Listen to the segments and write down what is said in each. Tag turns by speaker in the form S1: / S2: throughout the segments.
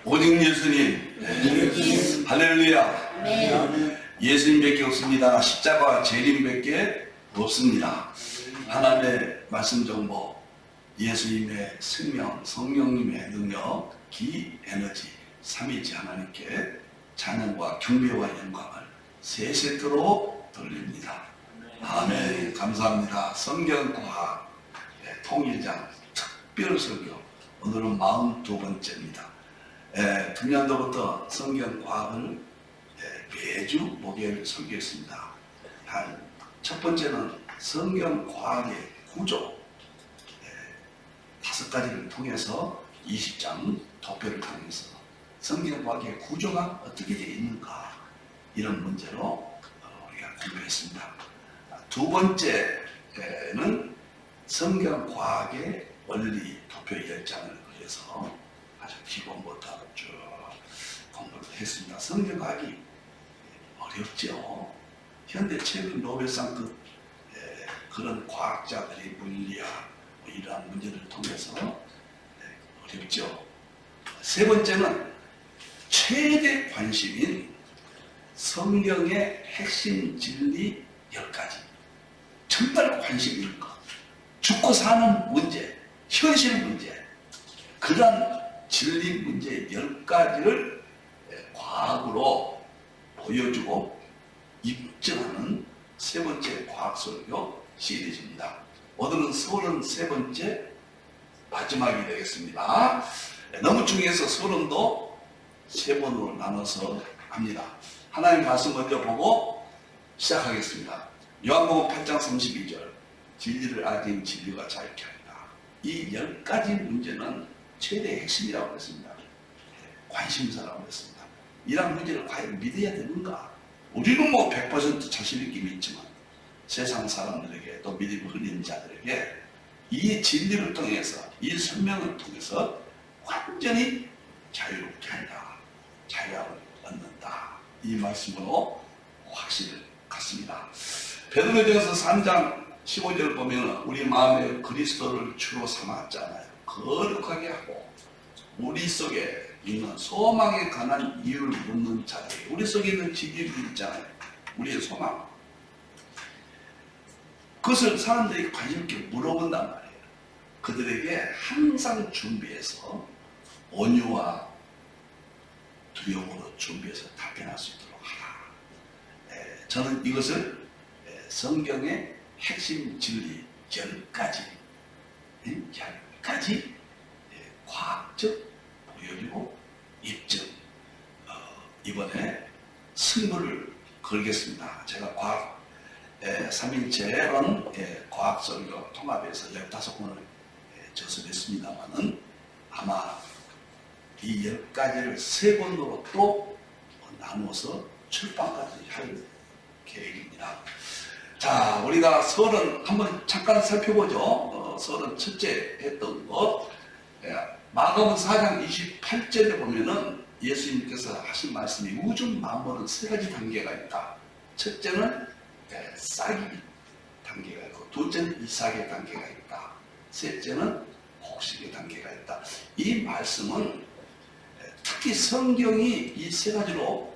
S1: 오직 예수님. 할렐루야. 예수님밖에 없습니다. 십자가 재림밖에 없습니다. 하나님의 말씀 정보, 예수님의 생명, 성령님의 능력, 기, 에너지, 삼위일체 하나님께 찬양과 경배와 영광을 세 세트로 돌립니다. 아멘. 감사합니다. 성경과학 통일장 특별 설교, 오늘은 42번째입니다. 금년도부터 성경과학을 매주 목요일 설교했습니다. 첫 번째는 성경과학의 구조, 5가지를 통해서 20장 도표를 통해서 성경과학의 구조가 어떻게 되어 있는가, 이런 문제로 우리가 공부했습니다. 두 번째는 성경과학의 원리 도표 10장을 그려서 아주 기본부터 쭉 공부를 했습니다. 성경과학이 어렵죠. 현대 최근 노벨상급 그런 과학자들이 물리학 이러한 문제를 통해서 어렵죠. 세 번째는 최대 관심인 성경의 핵심 진리 10가지. 정말 관심 있는 것. 죽고 사는 문제, 현실 문제, 그런 진리 문제 10가지를 과학으로 보여주고 입증하는 세 번째 과학설교 시리즈입니다. 오늘은 33번째 마지막이 되겠습니다. 너무 중요해서 서론도 3번으로 나눠서 합니다. 하나님 말씀 먼저 보고 시작하겠습니다. 요한복음 8장 32절, 진리를 알지 진리가 자유케 하리라. 이 10가지 문제는 최대 핵심이라고 했습니다. 관심사라고 했습니다. 이런 문제를 과연 믿어야 되는가? 우리는 뭐 100% 자신 있게 믿지만 세상 사람들에게, 또 믿음이 흘리는 자들에게 이 진리를 통해서, 이 설명을 통해서 완전히 자유롭게 한다, 자유함을 얻는다, 이 말씀으로 확신을 갖습니다. 베드로전서 3장 15절 보면 우리 마음에 그리스도를 주로 삼았잖아요. 거룩하게 하고 우리 속에 있는 소망에 관한 이유를 묻는 자들, 우리 속에 있는 진리를 있잖아요. 우리의 소망, 그것을 사람들이 관심 있게 물어본단 말이에요. 그들에게 항상 준비해서 온유와 두려움으로 준비해서 답변할 수 있도록 하라. 저는 이것을 성경의 핵심 진리 10가지, 10가지 과학적 보여주고 입증, 이번에 승부를 걸겠습니다. 제가 과학 3일째론 과학설교 통합해서 15권을 저술했습니다만은 아마 이 10가지를 3권으로 또 나누어서 출판까지 할 계획입니다. 자, 우리가 설은 한번 잠깐 살펴보죠. 설은 첫째 했던 것, 마가복음 4장 28절에 보면은 예수님께서 하신 말씀이 우주 만물은 3가지 단계가 있다. 첫째는 싹이 단계가 있고, 둘째는 이삭의 단계가 있다, 셋째는 곡식의 단계가 있다. 이 말씀은 특히 성경이 이 3가지로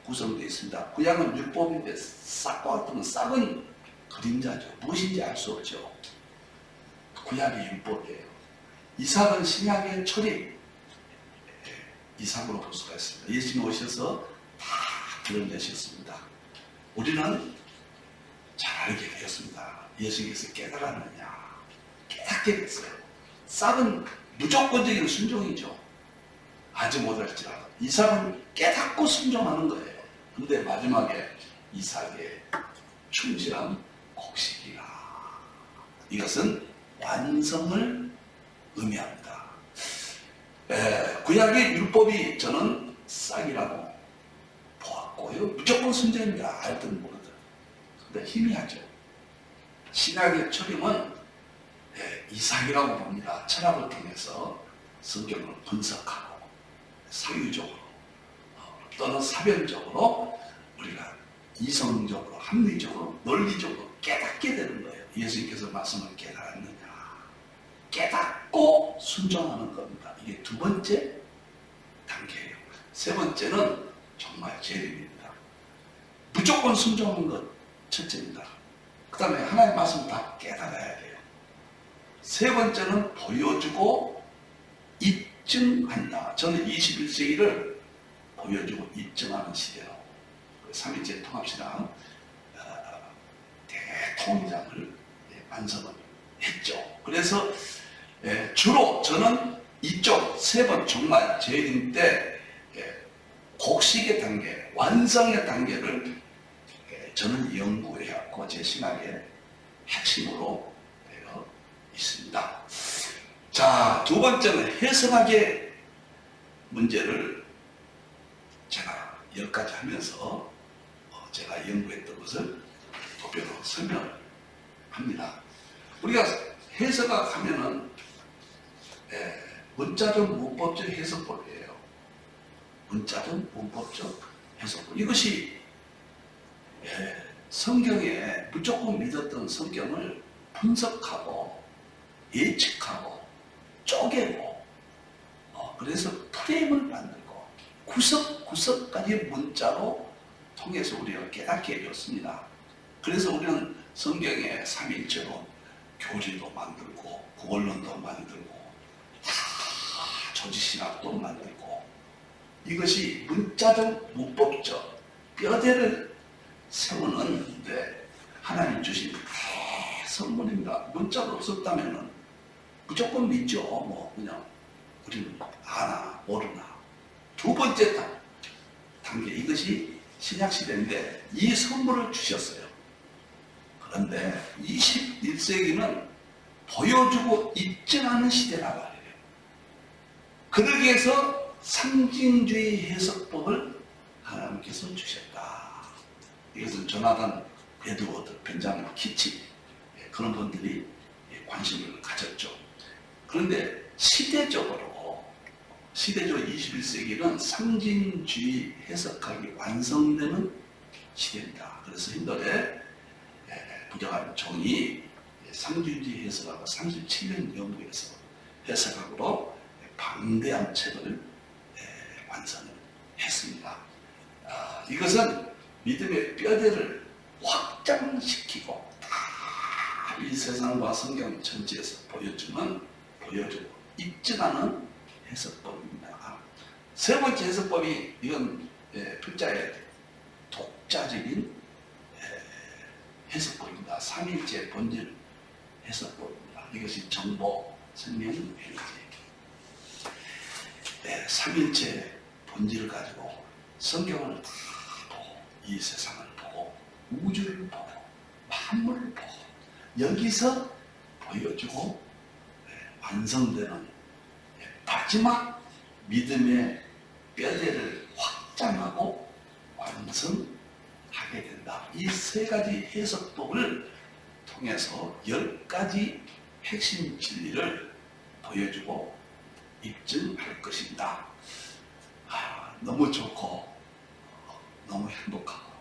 S1: 구성되어 있습니다. 구약은 율법인데 싹과 같은 싹은 그림자죠. 무엇인지 알 수 없죠. 구약이 율법이에요. 이삭은 신약의 철이 이삭으로 볼 수가 있습니다. 예수님 오셔서 다 드러내셨습니다. 우리는 잘 알게 되었습니다. 예수님께서 깨달았느냐? 깨닫게 됐어요. 싹은 무조건적인 순종이죠. 아직 못할지라도. 이삭은 깨닫고 순종하는 거예요. 근데 마지막에 이삭의 충실한 곡식이라. 이것은 완성을 의미합니다. 구약의 율법이 저는 싹이라고 보았고요. 무조건 순종입니다. 알든 모르든. 근데 희미하죠. 신약의 철임은 이삭이라고 봅니다. 철학을 통해서 성경을 분석하고 사유적으로 또는 사변적으로 우리가 이성적으로, 합리적으로, 논리적으로 깨닫게 되는 거예요. 예수님께서 말씀을 깨달았느냐? 깨닫고 순종하는 겁니다. 이게 두 번째 세 번째는 정말 재림입니다. 무조건 순종하는 것 첫째입니다. 그 다음에 하나님의 말씀 다 깨달아야 돼요. 세 번째는 보여주고 입증한다. 저는 21세기를 보여주고 입증하는 시대로 3.1제 통합신앙 대통령을 완성을 했죠. 그래서 주로 저는 이쪽 세 번 정말 재림 때 곡식의 단계, 완성의 단계를 저는 연구해왔고 제 신학의 핵심으로 되어 있습니다. 자, 두 번째는 해석학의 문제를 제가 10가지 하면서 제가 연구했던 것을 도표로 설명합니다. 우리가 해석학 하면은 문자적 문법적 해석법이에요. 문자적 문법적 해석법. 이것이 성경에 무조건 믿었던 성경을 분석하고 예측하고 쪼개고 그래서 프레임을 만들고 구석구석까지 문자로 통해서 우리가 깨닫게 해줬습니다. 그래서 우리는 성경에 삼위일체로 교리도 만들고 구원론도 만들고 조지신학도 만들고 이것이 문자적 문법적 뼈대를 세우는데 하나님 주신 선물입니다. 문자가 없었다면 무조건 믿죠. 뭐 그냥 우리는 아나 모르나. 두 번째 단계 이것이 신약시대인데 이 선물을 주셨어요. 그런데 21세기는 보여주고 입증하는 시대란 말이에요. 그러기 위해서 상징주의 해석법을 하나님께서 주셨다. 이것은 조나단 에드워드, 벤자민 키치 그런 분들이 관심을 가졌죠. 그런데 시대적으로 21세기는 상징주의 해석학이 완성되는 시대입니다. 그래서 hinder의 부정한 종이 상징주의 해석학을 37년 연구해서 해석학으로 방대한 책을 완성을 했습니다. 이것은 믿음의 뼈대를 확장시키고 이 세상과 성경 전체에서 보여주고 입증하는 해석법입니다. 세 번째 해석법이 이건 필자의 독자적인 해석법입니다. 삼위일체 본질 해석법입니다. 이것이 정보, 생명, 에너지. 삼위일체 본질을 가지고 성경을 다 보고 이 세상을 보고 우주를 보고 만물을 보고 여기서 보여주고 완성되는 마지막 믿음의 뼈대를 확장하고 완성하게 된다. 이 세 가지 해석법을 통해서 10가지 핵심 진리를 보여주고 입증할 것입니다. 너무 좋고 너무 행복하고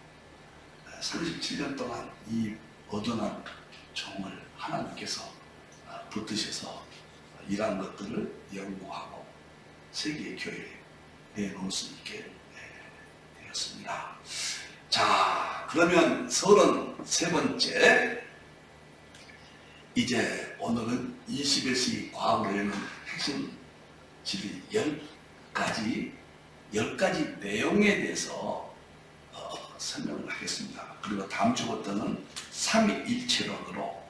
S1: 37년 동안 이 어둔한 종을 하나님께서 붙드셔서 이러한 것들을 연구하고 세계 교회에 내놓을 수 있게 되었습니다. 자, 그러면 33번째 이제 오늘은 21세기 과학으로 되는 핵심 진리 10가지 내용에 대해서 설명을 하겠습니다. 그리고 다음 주부터는 삼위일체론으로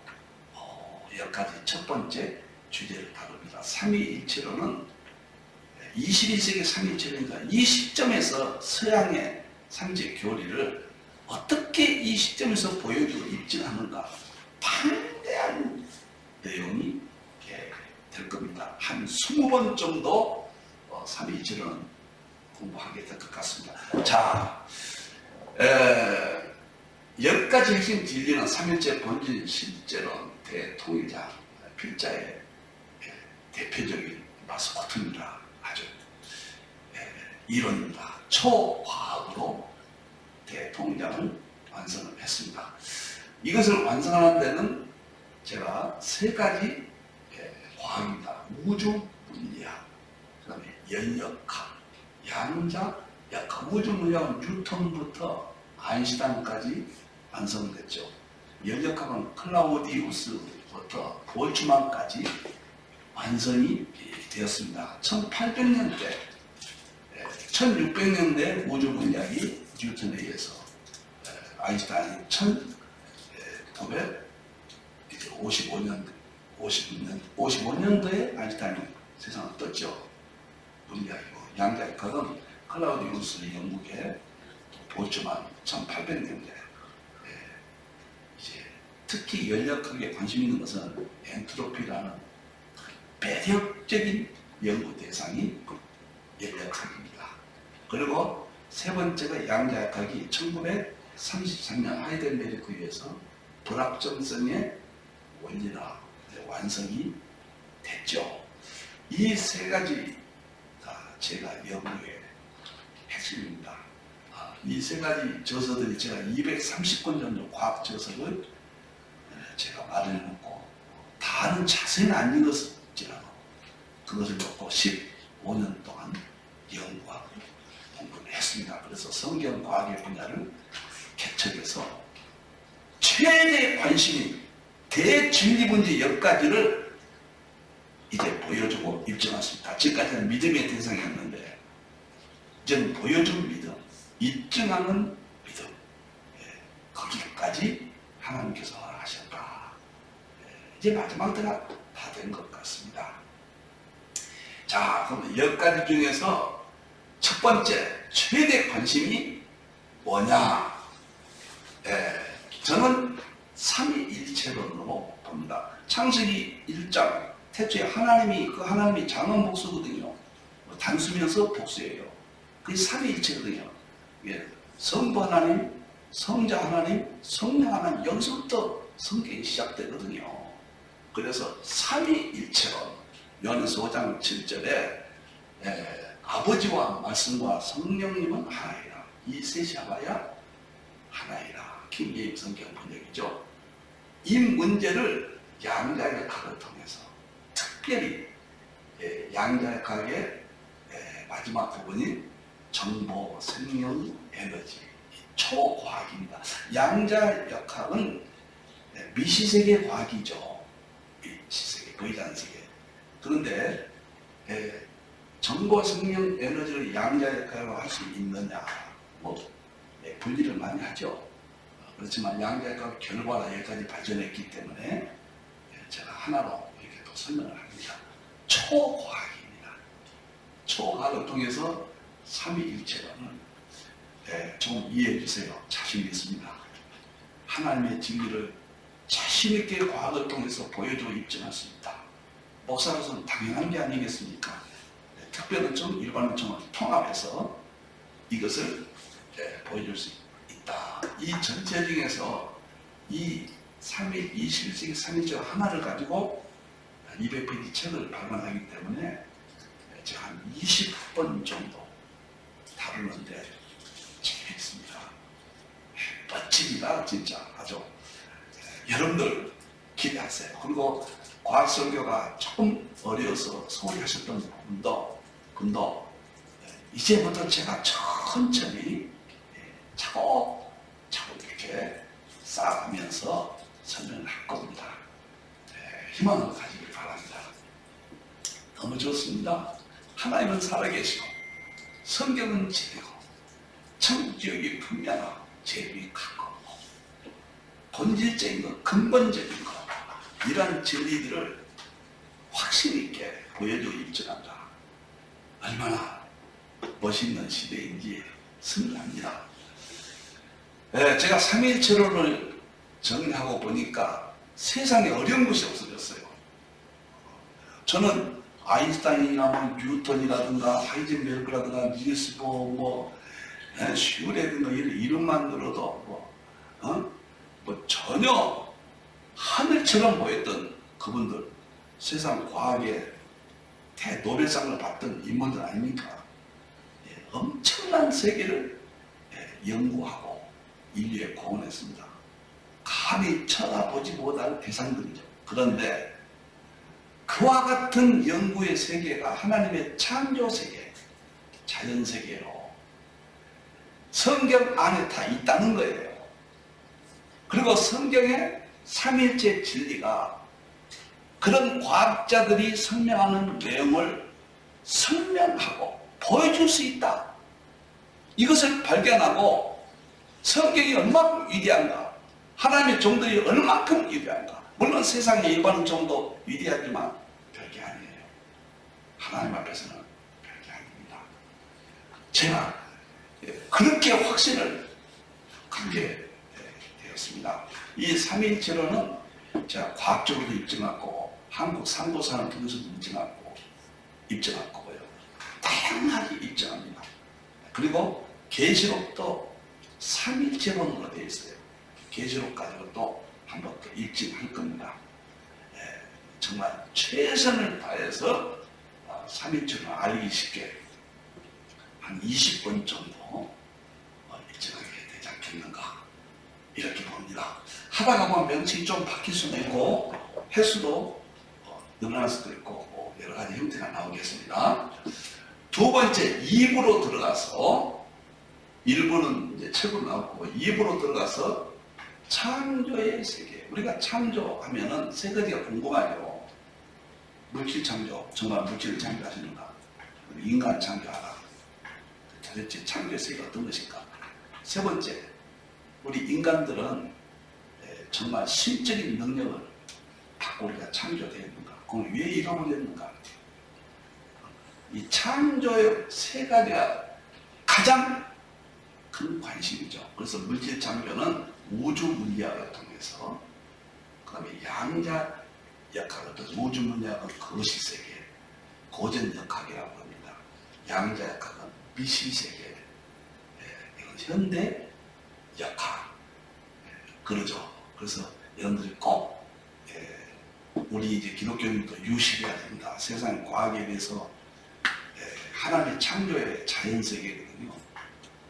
S1: 10가지 첫 번째 주제를 다룹니다. 삼위일체론은 21세기 삼위일체론이다. 이 시점에서 서양의 삼위일체 교리를 어떻게 이 시점에서 보여주고 입증하는가 방대한 내용이 될 겁니다. 한 20번 정도 삼위일체론은 공부하게 될 것 같습니다. 자, 10가지 핵심 진리는 삼위일체 본질 실제론 대통일자 필자의 대표적인 마스코트입니다. 아주 이론입니다. 초과학으로 대통령을 완성을 했습니다. 이것을 완성하는 데는 제가 3가지 과학입니다. 우주 물리학, 그 다음에 연역학, 양자 역학 우주 물리학은 뉴턴부터 아인슈타인까지 완성됐죠. 열역학은 클라우디우스부터 볼츠만까지 완성이 되었습니다. 1800년대, 1600년대 우주 물리학이 뉴턴에 의해서 아인슈타인이 1955년도에 아인슈타인이 세상을 떴죠. 물리학이고 양자역학은 클라우디우스 영국의 볼츠만 1800년대. 이제 특히 열역학에 관심 있는 것은 엔트로피라는 매력적인 연구 대상이 열역학입니다. 그리고 세 번째가 양자역학이 1933년 하이델베르크에서 불확정성의 원리나 완성이 됐죠. 이 세 가지 다 제가 연구의 핵심입니다. 이 세 가지 저서들이 제가 230권 정도 과학 저서를 제가 마련해놓고 다는 자세히는 안 읽었지라도 그것을 놓고 15년 동안 연구하고 공부를 했습니다. 그래서 성경과학의 분야를 개척해서 최대 관심이 대진리문제 10가지를 이제 보여주고 입증했습니다. 지금까지는 믿음의 대상이었는데 이제는 보여준 믿음, 입증하는 믿음, 거기까지 하나님께서 하셨다. 이제 마지막 때가 다 된 것 같습니다. 자, 그럼 10가지 중에서 첫 번째 최대 관심이 뭐냐? 저는 삼위일체론으로 봅니다. 창세기 1장 태초에 하나님이 장엄 복수거든요. 단수면서 복수예요. 그게 삼위일체거든요. 성부 하나님, 성자 하나님, 성령 하나님, 여기서부터 성경이 시작되거든요. 그래서 삼위일체론, 요한에서 5장 7절에 아버지와 말씀과 성령님은 하나이라. 이 셋이 하나야 하나이라. 킹제임스 성경 번역이죠. 이 문제를 양자역학을 통해서 특별히 양자역학의 마지막 부분이 정보, 생명, 에너지, 초과학입니다. 양자역학은 미시세계 과학이죠. 미시세계, 거의단세계. 그런데 정보, 생명, 에너지를 양자역학으로 할 수 있느냐, 분리를 많이 하죠. 그렇지만 양자역학 결과가 여기까지 발전했기 때문에 제가 하나로 이렇게 또 설명을 합니다. 초과학입니다. 초과학을 통해서 삼위일체론을 좀 이해해 주세요. 자신 있습니다. 하나님의 진리를 자신 있게 과학을 통해서 보여주고 입증할 수 있다. 목사로서는 당연한 게 아니겠습니까? 특별은총, 일반은총을 통합해서 이것을 보여줄 수 있다. 이 전체 중에서 이 21세기 3일절 하나를 가지고 200페이지 책을 발간하기 때문에 제가 한 20번 정도 다루는데 재미있습니다. 멋집니다. 진짜 아주. 여러분들 기대하세요. 그리고 과학설교가 조금 어려워서 소홀히 하셨던 분도 이제부터 제가 천천히 차곡차곡 이렇게 쌓아가면서 설명을 할 겁니다. 희망을 가지길 바랍니다. 너무 좋습니다. 하나님은 살아계시고 성경은 진리고 천국지역이 분명하고 제일이 크고 본질적인 것, 근본적인 것, 이러한 진리들을 확신 있게 보여주고 입증한다. 얼마나 멋있는 시대인지 승리합니다. 제가 삼위일체론을 정리하고 보니까 세상에 어려운 것이 없어졌어요. 저는 아인슈타인이나 뉴턴이라든가 하이젠베르크라든가 니엘스 보어 슈레든가 이런 이름만 들어도 전혀 하늘처럼 보였던 그분들, 세상 과학의 대노벨상을 받던 인물들 아닙니까? 엄청난 세계를 연구하고 인류에 공헌했습니다. 감히 쳐다보지 못할 대상들이죠. 그런데 그와 같은 연구의 세계가 하나님의 창조 세계, 자연세계로 성경 안에 다 있다는 거예요. 그리고 성경의 삼일체 진리가 그런 과학자들이 설명하는 내용을 설명하고 보여줄 수 있다. 이것을 발견하고 성경이 얼마나 위대한가, 하나님의 종들이 얼마큼 위대한가. 물론 세상의 일반 종도 위대하지만 별게 아니에요. 하나님 앞에서는 별게 아닙니다. 제가 그렇게 확신을 갖게 되었습니다. 이 삼위일체론은 제가 과학적으로도 입증하고 한국 상도사를 통해서도 입증하고요. 다양하게 입증합니다. 그리고 계시록도 삼위일체론으로 되어 있어요. 계시록 가지고 또 한 번 더 입증할 겁니다. 정말 최선을 다해서 삼위일체론을 알기 쉽게 한 20번 정도 입증하게 되지 않겠는가 이렇게 봅니다. 하다가 보면 명칭이 좀 바뀔 수도 있고 횟수도 늘어날 수도 있고 여러 가지 형태가 나오겠습니다. 두 번째 2부로 들어가서 1부는 이제 책으로 나오고 2부로 들어가서 창조의 세계. 우리가 창조하면은 세 가지가 궁금하죠. 물질 창조, 정말 물질을 창조하시는가? 인간 창조하라. 도대체 창조의 세계가 어떤 것인가? 세 번째, 우리 인간들은 정말 신적인 능력을 갖고 우리가 창조되었는가? 그걸 왜 이루어졌는가? 이 창조의 세 가지가 가장 큰 관심이죠. 그래서 물질 창조는 우주 물리학을 통해서, 그 다음에 양자 역학을 통해서 우주 물리학은 거시 세계, 고전 역학이라고 합니다. 양자 역학은 미시 세계, 이건 현대 역학, 그러죠. 그래서 여러분들이 꼭 우리 이제 기독교인도 유식해야 됩니다. 세상 과학에 대해서 하나님의 창조의 자연 세계거든요.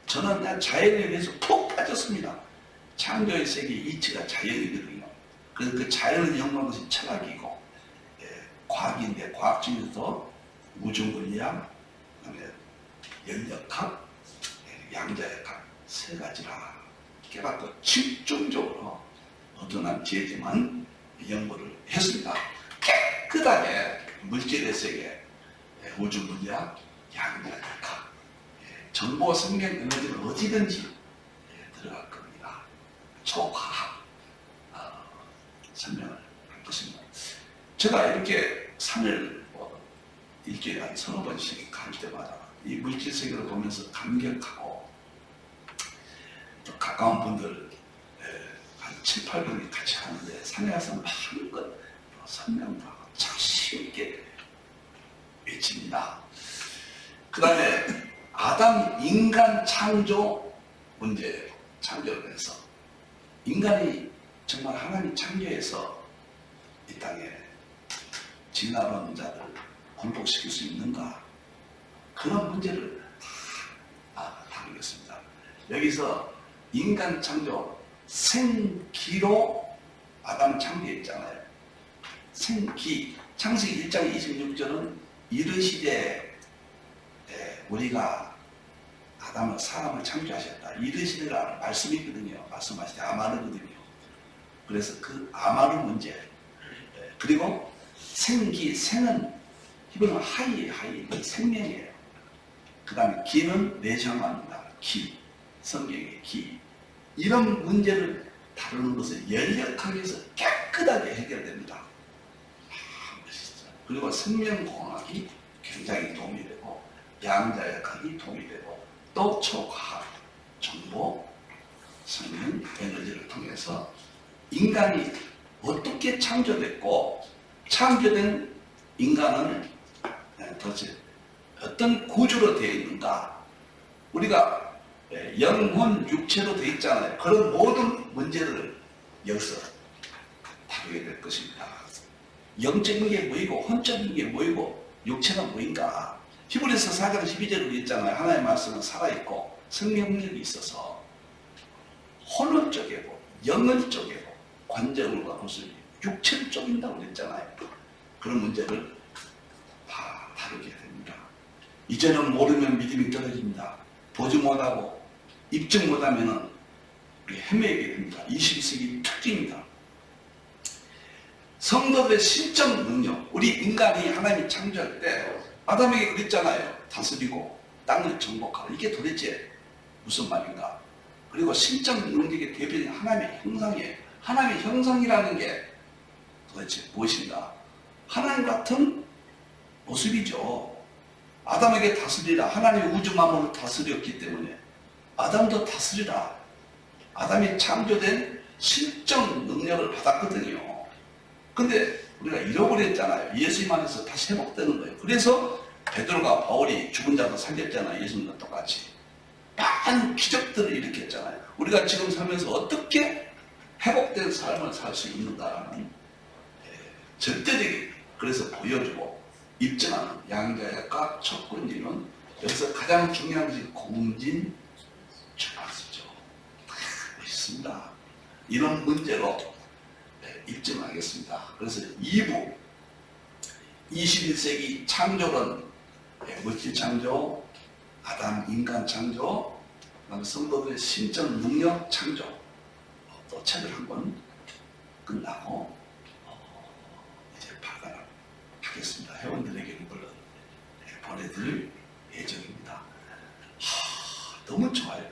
S1: 저는 그냥 자연에 대해서 푹 빠졌습니다. 창조의 세계 이치가 자연이거든요. 그래서 그 자연을 연구하는 것이 철학이고 과학인데 과학 중에서도 우주물리학, 그다음에 연역학, 양자역학 세 가지라 깨닫고 집중적으로 어떠한 지혜지만 연구를 했습니다. 깨끗하게 물질의 세계, 우주물리학, 양자역학, 정보 생명 에너지는 어디든지 들어갈 겁니다. 초과학 설명을 할 것입니다. 제가 이렇게 3일 일주일에 한 서너 번씩 갈 때마다 이 물질 세계를 보면서 감격하고 또 가까운 분들 한 7, 8분이 같이 하는데 산에 가서 마음껏 설명도 하고 참 쉽게 외칩니다. 그 다음에 아담 인간 창조 문제 창조를 해서 인간이 정말 하나님 창조해서 이 땅에 진화론 자들 곤독시킬 수 있는가, 그런 문제를 다루겠습니다. 여기서 인간 창조 생기로 아담 창조했잖아요. 생기, 창세기 1장 26절은 이르시되 우리가 아담을 사람을 창조하셨다. 이르시되가 말씀이거든요. 말씀하실 때 아마르거든요. 그래서 그 아마르 문제, 그리고 생기, 생은 히브리어 하이, 생명이에요. 그 다음에 기는 내장합니다. 기, 성경의 기. 이런 문제를 다루는 것을 연역하기 위해서 깨끗하게 해결됩니다. 그리고 생명공학이 굉장히 도움이 되고 양자역학이 도움이 되고 또 초과학, 정보, 생명, 에너지를 통해서 인간이 어떻게 창조됐고 창조된 인간은 도대체 어떤 구조로 되어 있는가, 우리가 영혼, 육체로 되어 있잖아요. 그런 모든 문제를 여기서 다루게 될 것입니다. 영적인 게 뭐이고 혼적인 게 뭐이고 육체가 뭐인가. 히브리서 4장 12절에 있잖아요. 하나님의 말씀은 살아있고 생명력이 있어서 혼을 쪼개고 영을 쪼개고 관절과 구슬이 육체를 쪼갠다고 그랬잖아요. 그런 문제를 다 다루게 됩니다. 이제는 모르면 믿음이 떨어집니다. 보지 못하고 입증 못하면 우리 헤매게 됩니다. 21세기 특징입니다. 성도들의 신적 능력, 우리 인간이 하나님이 창조할 때 아담에게 그랬잖아요. 다스리고 땅을 정복하고. 이게 도대체 무슨 말인가? 그리고 신적 능력의 대변이 하나님의 형상이에요. 하나님의 형상이라는 게 도대체 무엇인가? 하나님 같은 모습이죠. 아담에게 다스리라. 하나님의 우주 만물을 다스렸기 때문에 아담도 다스리라. 아담이 창조된 신적 능력을 받았거든요. 근데 우리가 잃어버렸잖아요. 예수님 안에서 다시 회복되는 거예요. 그래서 베드로가 바울이 죽은 자도 살렸잖아요. 예수님과 똑같이. 많은 기적들을 일으켰잖아요. 우리가 지금 살면서 어떻게 회복된 삶을 살 수 있는가라는 절대적인, 그래서 보여주고 입증하는 양자역과 척군지는 여기서 가장 중요한 것이 공진 주박수죠. 멋있습니다. 이런 문제로 입증하겠습니다. 그래서 2부 21세기 창조론, 물질 창조, 아담 인간 창조, 그다음에 성도들의 신적 능력 창조, 또 책을 한 권 끝나고 이제 발간하겠습니다. 회원들에게 물론 보내드릴 예정입니다. 너무 좋아요.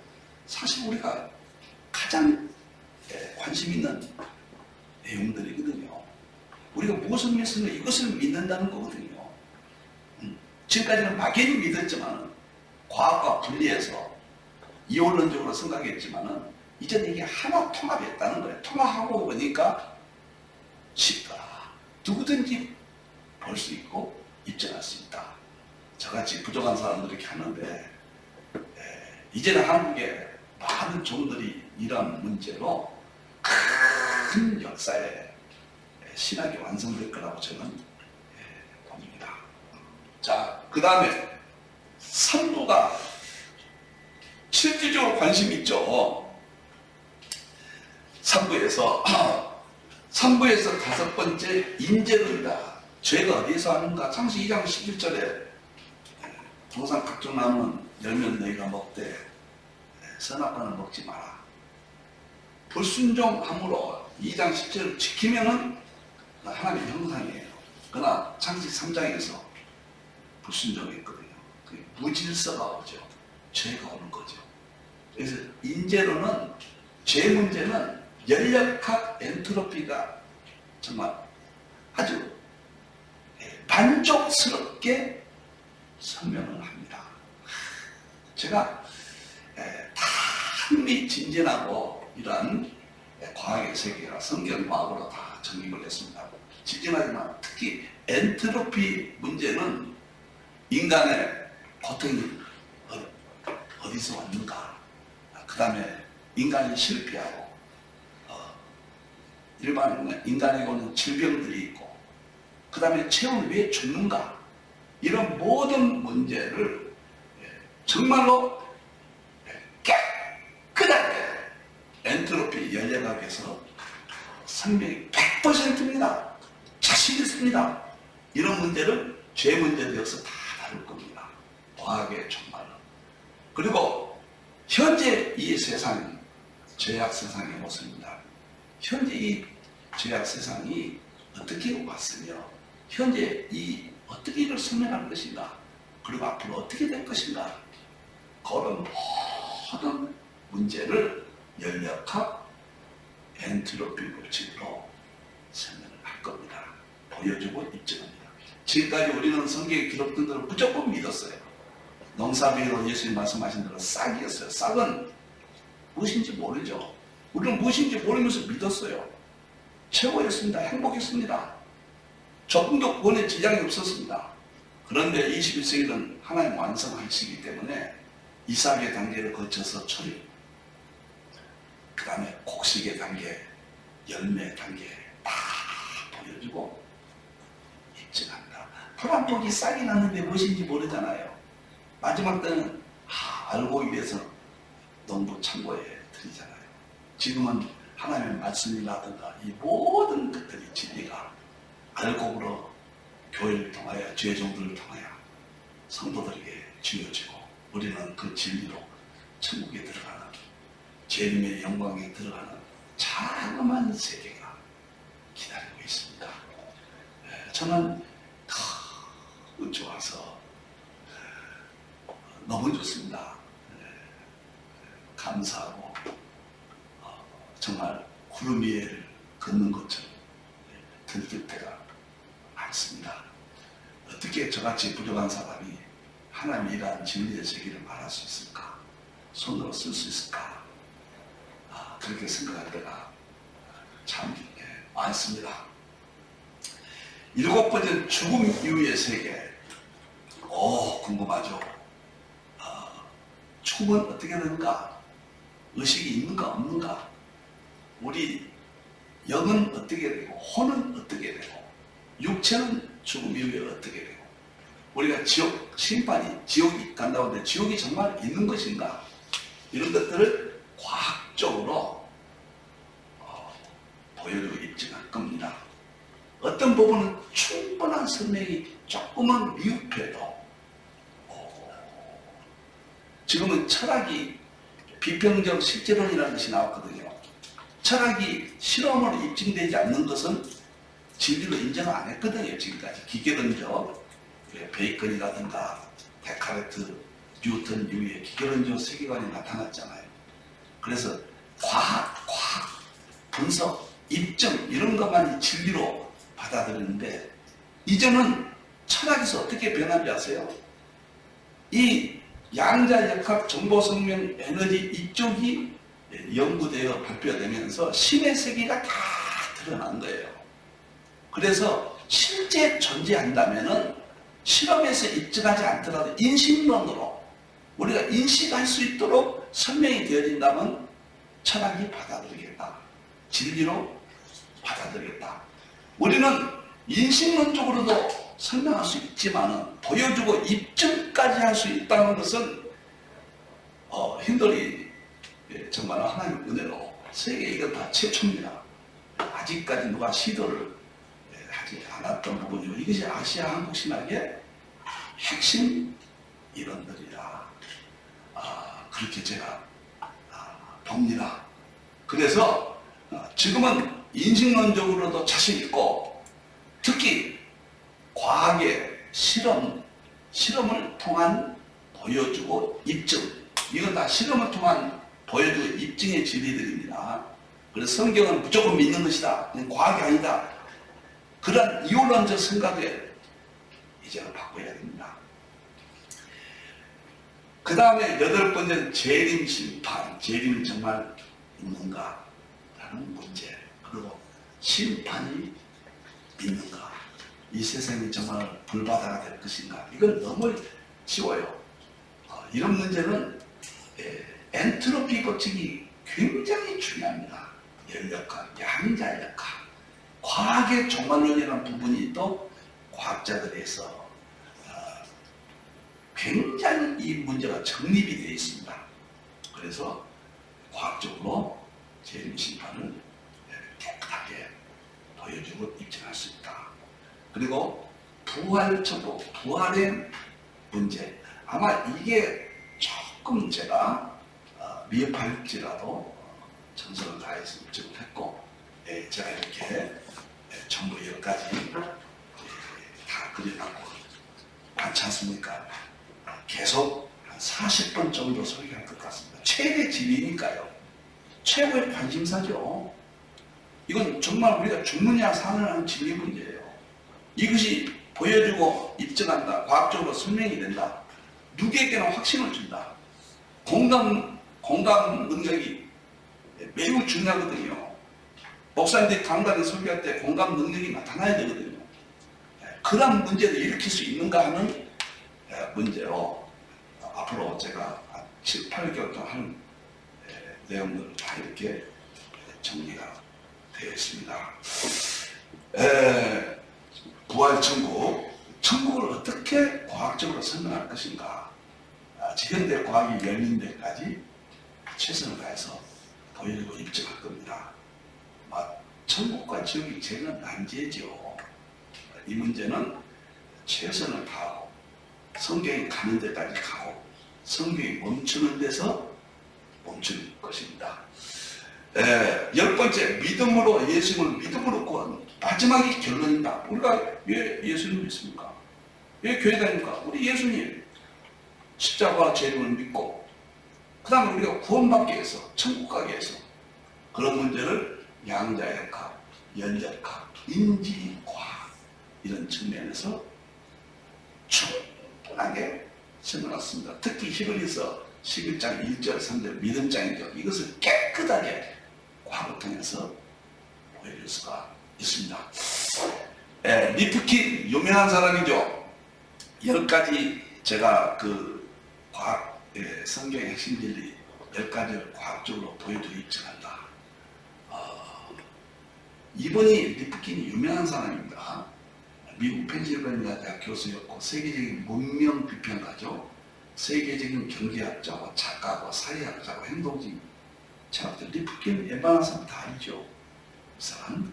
S1: 사실 우리가 가장 관심 있는 내용들이거든요. 우리가 무엇을 믿으면 이것을 믿는다는 거거든요. 지금까지는 막연히 믿었지만 과학과 분리해서 이원론적으로 생각했지만 이제는 이게 하나 통합했다는 거예요. 통합하고 보니까 쉽다. 누구든지 볼 수 있고 입증할 수 있다. 저같이 부족한 사람들이 이렇게 하는데 이제는 한국의 많은 종들이 이런 문제로 큰 역사에 신학이 완성될 거라고 저는 봅니다. 자, 그 다음에 3부가 실질적으로 관심 있죠. 3부에서 다섯 번째 인재론이다. 죄가 어디서 하는가? 창세기 2장 11절에 동산 각종 나무는 열면 너희가 먹되 선악과는 먹지 마라. 불순종함으로 2장 10절을 지키면은 하나님의 형상이에요. 그러나 창세기 3장에서 불순종했거든요. 무질서가 오죠. 죄가 오는 거죠. 그래서 인재로는 죄 문제는 연력학 엔트로피가 정말 아주 만족스럽게 설명을 합니다. 제가 다 흥미진진하고 이런 과학의 세계가 성경과학으로 다 정립을 했습니다. 진진하지만 특히 엔트로피 문제는 인간의 고통이 어디서 왔는가, 그 다음에 인간이 실패하고 일반 인간에게 오는 질병들이 있고, 그 다음에 체온이 왜 죽는가, 이런 모든 문제를 정말로 깨끗하게 엔트로피 연력학에서 설명이 100%입니다. 자신 있습니다. 이런 문제를 죄 문제에 대해서 다 다룰 겁니다. 과학의 정말로. 그리고 현재 이 세상이 죄악 세상의 모습입니다. 현재 이 죄악 세상이 어떻게 왔으며 현재 이 어떻게 이를 설명할 것인가, 그리고 앞으로 어떻게 될 것인가, 그런 모든 문제를 연력학 엔트로피 법칙으로 설명을 할 겁니다. 보여주고 입증합니다. 지금까지 우리는 성경에 기록된 대로 무조건 믿었어요. 농사비로 예수님 말씀하신 대로 싹이었어요. 싹은 무엇인지 모르죠. 우리는 무엇인지 모르면서 믿었어요. 최고였습니다. 행복했습니다. 조금도 구원에 지장이 없었습니다. 그런데 21세기는 하나님 완성하시기 때문에 이삭의 단계를 거쳐서 철이, 그 다음에 곡식의 단계, 열매 단계 다 보여주고 입증합니다. 파란독이 싹이 났는데 무엇인지 모르잖아요. 마지막 때는 알고 위해서 농부 창고에 드리잖아요. 지금은 하나님의 말씀이라든가 이 모든 것들이 진리가 알곡으로 교회를 통하여 죄종들을 통하여 성도들에게 쥐어지고 우리는 그 진리로 천국에 들어가는, 재림의 영광에 들어가는 자그마한 세계가 기다리고 있습니다. 저는 너무 좋아서 너무 좋습니다. 감사하고 정말 구름 위를 걷는 것처럼 들뜰 때가 많습니다. 어떻게 저같이 부족한 사람이 하나님의 이러한 진리의 세계를 말할 수 있을까? 손으로 쓸 수 있을까? 그렇게 생각할 때가 참 많습니다. 7번째, 죽음 이후의 세계. 궁금하죠? 죽음은 어떻게 되는가? 의식이 있는가 없는가? 우리 영은 어떻게 되고, 혼은 어떻게 되고, 육체는 죽음 이후에 어떻게 되고, 우리가 지옥, 심판이, 지옥이 간다고 하는데 지옥이 정말 있는 것인가? 이런 것들을 과학적으로 보여주고 입증할 겁니다. 어떤 부분은 충분한 설명이 조금은 미흡해도 지금은 철학이 비평적 실제론이라는 것이 나왔거든요. 철학이 실험으로 입증되지 않는 것은 진리로 인정을 안 했거든요. 지금까지 기계론적 베이컨이라든가 데카르트, 뉴턴 이후에 기계론적 세계관이 나타났잖아요. 그래서 과학, 분석, 입증 이런 것만이 진리로 받아들이는데 이제는 철학에서 어떻게 변한지 아세요? 이 양자역학, 정보생명, 에너지 이쪽이 연구되어 발표되면서 신의 세계가 다 드러난 거예요. 그래서 실제 존재한다면은 실험에서 입증하지 않더라도 인식론으로 우리가 인식할 수 있도록 설명이 되어진다면 철학이 받아들이겠다. 진리로 받아들이겠다. 우리는 인식론적으로도 설명할 수 있지만 보여주고 입증까지 할 수 있다는 것은 힌들이 정말 하나님 은혜로 세계 이건 다 최초입니다. 아직까지 누가 시도를 하지 않았던 부분이고 이것이 아시아 한국 신학의 핵심 이론들이라 그렇게 제가 봅니다. 그래서 지금은 인식론적으로도 자신 있고 특히 과학의 실험을 통한 보여주고 입증 이건 다 실험을 통한 보여주고 입증의 진리들입니다. 그래서 성경은 무조건 믿는 것이다. 과학이 아니다. 그런 이론적 생각에 이제는 바꿔야 됩니다. 그 다음에 8번째는 재림 심판. 재림이 정말 있는가? 라는 문제. 그리고 심판이 있는가? 이 세상이 정말 불바다가 될 것인가? 이건 너무 쉬워요. 이런 문제는 엔트로피 법칙이 굉장히 중요합니다. 열역학, 양자역학. 과학의 종말론이라는 부분이 또 과학자들에서 굉장히 이 문제가 정립이 되어 있습니다. 그래서 과학적으로 재림 심판을 깨끗하게 보여주고 입증할 수 있다. 그리고 부활 천국, 부활의 문제. 아마 이게 조금 제가 미흡할지라도 정성을 다해서 입증을 했고 제가 이렇게 전부 여기까지 다 그려놨고 많지 않습니까? 계속 한 40번 정도 소개할 것 같습니다. 최대 진리니까요. 최고의 관심사죠. 이건 정말 우리가 죽느냐 사느냐는 진리 문제예요. 이것이 보여주고 입증한다. 과학적으로 설명이 된다. 누구에게나 확신을 준다. 공감 능력이 매우 중요하거든요. 목사님들이 강단에 설교할 때 공감 능력이 나타나야 되거든요. 그런 문제를 일으킬 수 있는가 하는 문제로 앞으로 제가 7, 8개월 동안 한 내용들을 다 이렇게 정리가 되어 있습니다. 부활천국, 천국을 어떻게 과학적으로 설명할 것인가? 현대 과학이 열린 데까지 최선을 다해서 보여주고 입증할 겁니다. 천국과 지옥이 제는 난제죠. 이 문제는 최선을 다하고 성경이 가는 데까지 가고 성경이 멈추는 데서 멈출 것입니다. 10번째, 믿음으로, 예수님을 믿음으로 구하는 마지막이 결론이다. 우리가 왜 예수님을 믿습니까? 왜 교회 다닙니까? 우리 예수님 십자가 재림을 믿고 그 다음에 우리가 구원받기 위해서, 천국 가기 위해서 그런 문제를 양자역학, 연역학, 인지, 과학 이런 측면에서 충분하게 설명했습니다. 특히 히브리서 11장 1절 3절 믿음장이죠. 이것을 깨끗하게 과학을 통해서 보여줄 수가 있습니다. 리프킨 유명한 사람이죠. 10가지 제가 그 과학, 성경의 핵심 진리 10가지를 과학적으로 보여드리고 입증한다. 이분이 리프킨이 유명한 사람입니다. 미국 펜실베니아 대학 교수였고 세계적인 문명 비평가죠. 세계적인 경제학자고 작가고 사회학자고 행동주의 철학자 리프킨 웬만한 사람 다 알죠. 그 사람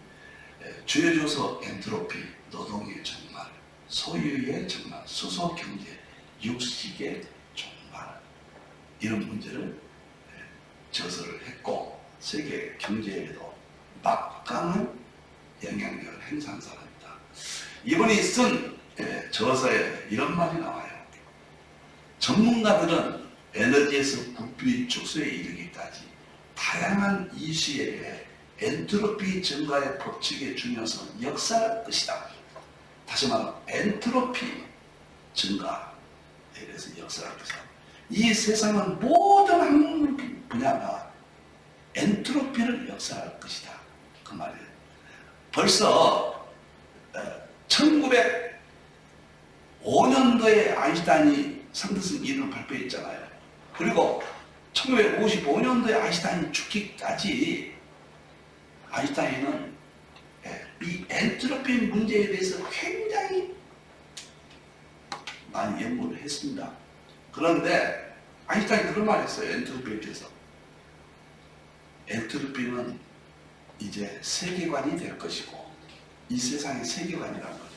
S1: 주요조서 엔트로피, 노동의 종말, 소유의 종말, 수소경제, 육식의 종말 이런 문제를 저서를 했고 세계 경제에도 막강한 영향력을 행사한 사람입니다. 이분이 쓴 저서에 이런 말이 나와요. 전문가들은 에너지에서 부피 축소에 이르기까지 다양한 이슈에 대해 엔트로피 증가의 법칙의 중요성을 역사할 것이다. 다시 말하면 엔트로피 증가에 대해서 역사할 것이다. 이 세상은 모든 학문 분야가 엔트로피를 역사할 것이다. 그 말이에요. 벌써 1905년도에 아인슈타인이 상대성 이론을 발표했잖아요. 그리고 1955년도에 아인슈타인이 죽기까지 아인슈타인은 이 엔트로피 문제에 대해서 굉장히 많이 연구를 했습니다. 그런데 아인슈타인이 그런 말을 했어요. 엔트로피에 대해서. 엔트로피는 이제 세계관이 될 것이고 이 세상의 세계관이라는 거죠.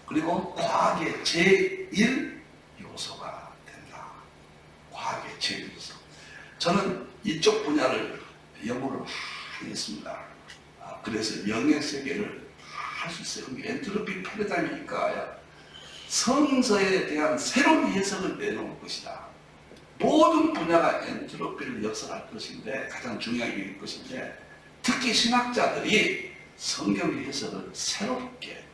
S1: 그리고 과학의 제1 요소가 된다. 과학의 제1 요소. 저는 이쪽 분야를 연구를 많이 했습니다. 그래서 영역세계를 할 수 있어요. 엔트로피 패러다임이니까 성서에 대한 새로운 해석을 내놓을 것이다. 모든 분야가 엔트로피를 역설할 것인데 가장 중요한 일일 것인데 특히 신학자들이 성경의 해석을 새롭게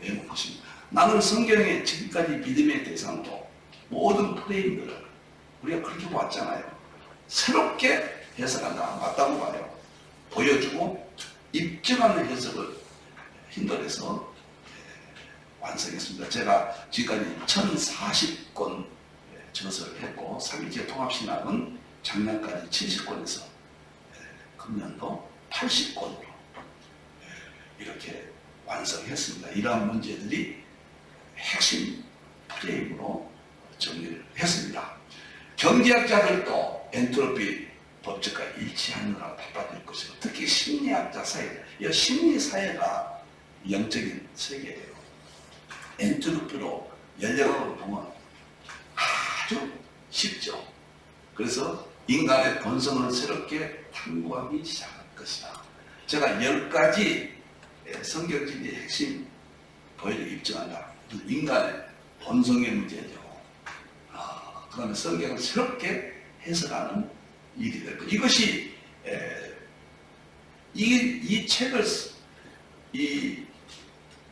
S1: 내놓을 것입니다. 나는 성경의 지금까지 믿음의 대상으로 모든 프레임들을 우리가 그렇게 봤잖아요. 새롭게 해석한다. 맞다고 봐요. 보여주고 입증하는 해석을 힌들에서 완성했습니다. 제가 지금까지 1040권 저서를 했고 3.2제 통합신학은 작년까지 70권에서 금년도 80권으로 이렇게 완성했습니다. 이러한 문제들이 핵심 프레임으로 정리를 했습니다. 경제학자들도 엔트로피 법칙과 일치하느라 바빠질 것이고 특히 심리학자 사회, 이 심리사회가 영적인 세계예요. 엔트로피로 연령을 보면 아주 쉽죠. 그래서 인간의 본성을 새롭게 탐구하기 시작할 것이다. 제가 10가지 성경진리의 핵심 보여주고 입증한다. 인간의 본성의 문제죠. 그 다음에 성경을 새롭게 해석하는 일이 될 것. 이것이 이 책을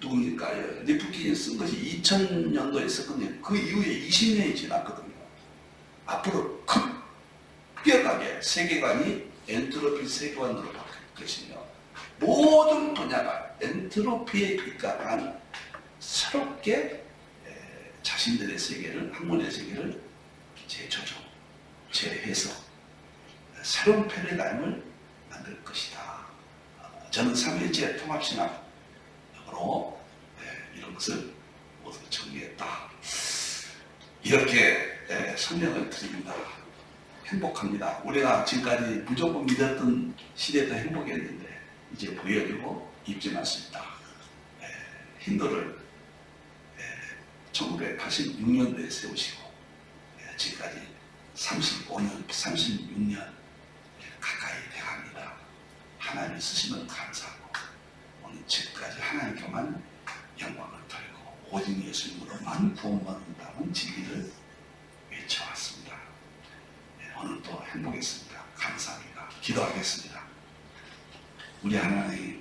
S1: 누굽니까? 리프킨이 쓴 것이 2000년도에 썼거든요. 그 이후에 20년이 지났거든요. 앞으로 급격하게 세계관이 엔트로피 세계관으로 바뀔 것이며 모든 분야가 엔트로피에 입각한 새롭게 자신들의 세계를, 학문의 세계를 재조정, 재해석, 새로운 패러다임을 만들 것이다. 저는 3.1제 통합신학으로 이런 것을 모두 정리했다. 이렇게 설명을 드립니다. 행복합니다. 우리가 지금까지 무조건 믿었던 시대도 행복했는데 이제 보여주고 입증할 수 있다. 힌두를 1986년도에 세우시고 지금까지 35년, 36년 가까이 돼갑니다. 하나님이 쓰시면 감사하고 오늘 지금까지 하나님께만 영광을 돌리고 오직 예수님으로만 구원만 온다는 진리를 외쳐왔습니다. 오늘도 행복했습니다. 감사합니다. 기도하겠습니다. 우리 하나님,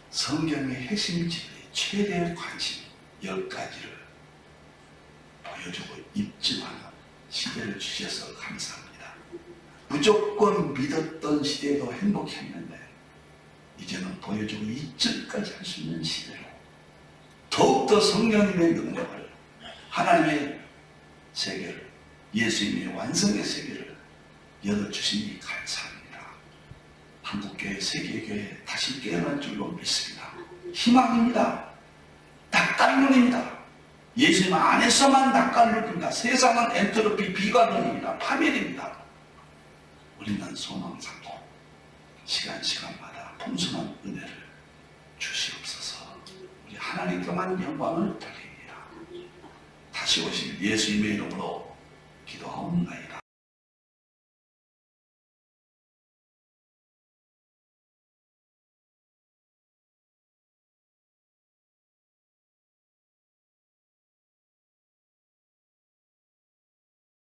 S1: 성경의 핵심 진리, 최대의 관심 10가지를 보여주고 입증하는 시대를 주셔서 감사합니다. 무조건 믿었던 시대에도 행복했는데 이제는 보여주고 입증까지 할 수 있는 시대로 더욱더 성령님의 능력을, 하나님의 세계를, 예수님의 완성의 세계를 열어주시니 감사합니다. 한국교회, 세계교회 다시 깨어날 줄로 믿습니다. 희망입니다. 닭갈론입니다. 예수님 안에서만 닭갈론입니다. 세상은 엔트로피 비관론입니다. 파멸입니다. 우리는 소망 삼고 시간마다 풍성한 은혜를 주시옵소서. 우리 하나님께만 영광을 돌립니다. 다시 오실 예수님의 이름으로 기도하옵나이다.